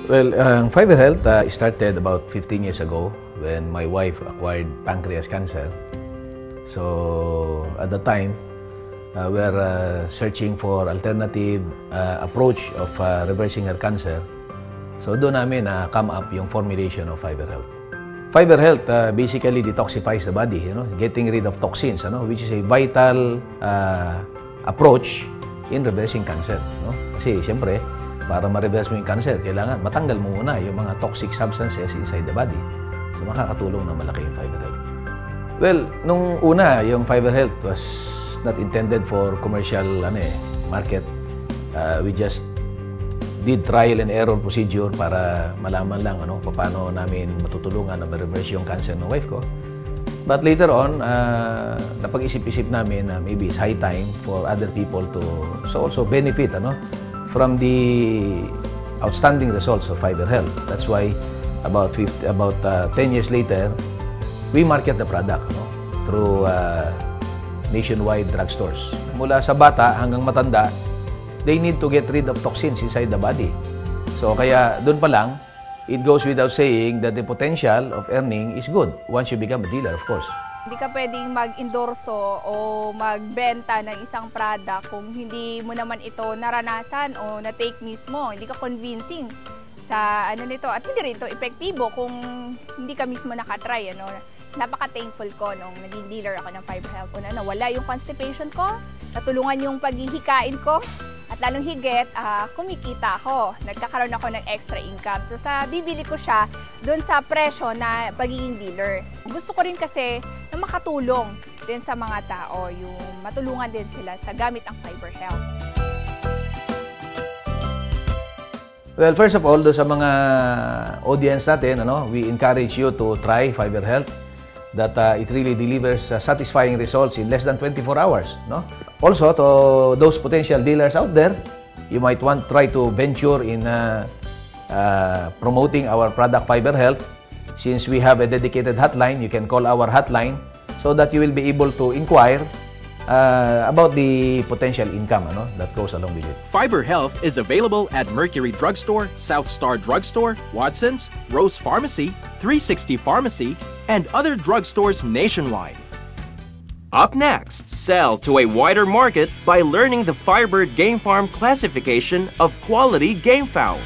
Well, Fiber Health started about 15 years ago when my wife acquired pancreas cancer. So at the time, we are searching for alternative approach of reversing her cancer. So doon namin come up yung formulation of Fiber Health. Fiber Health basically detoxifies the body, getting rid of toxins, which is a vital approach in reversing cancer. Kasi siyempre, para ma-reverse mo yung cancer, kailangan matanggal mo muna yung mga toxic substances inside the body. So makakatulong na malaki yung Fiber Health. Well, nung una, yung Fiber Health was not intended for commercial market. We just did trial and error procedure para malaman lang paano namin matutulungan na ma-reverse yung cancer ng wife ko. But later on, napag-isip-isip namin na maybe it's high time for other people to also benefit from the outstanding results of Fiber Health. That's why about 10 years later, we market the product through nationwide drugstores. Mula sa bata hanggang matanda, they need to get rid of toxins inside the body. So kaya doon pa lang, it goes without saying that the potential of earning is good once you become a dealer, of course. Hindi ka pwedeng mag-endorso o magbenta ng isang product kung hindi mo naman ito naranasan o na-take mismo. Hindi ka convincing sa nito at hindi rin ito epektibo kung hindi ka mismo nakatry. Napaka-thankful ko nung naging dealer ako ng Fiber Health. Una, nawala yung constipation ko, natulungan yung paghihikain ko, at lalong higit, kumikita ako. Nagkakaroon ako ng extra income. So, bibili ko siya doon sa presyo na pagiging dealer. Gusto ko rin kasi na makatulong din sa mga tao, yung matulungan din sila sa gamit ang Fiber Health. Well, first of all, doon sa mga audience natin, we encourage you to try Fiber Health. That it really delivers satisfying results in less than 24 hours. Also, to those potential dealers out there, you might want to try to venture in promoting our product Fiber Health. Since we have a dedicated hotline, you can call our hotline so that you will be able to inquire about the potential income that goes along with it. Fiber Health is available at Mercury Drugstore, South Star Drugstore, Watson's, Rose Pharmacy, 360 Pharmacy, and other drugstores nationwide. Up next, sell to a wider market by learning the Firebird Game Farm classification of quality game fowl.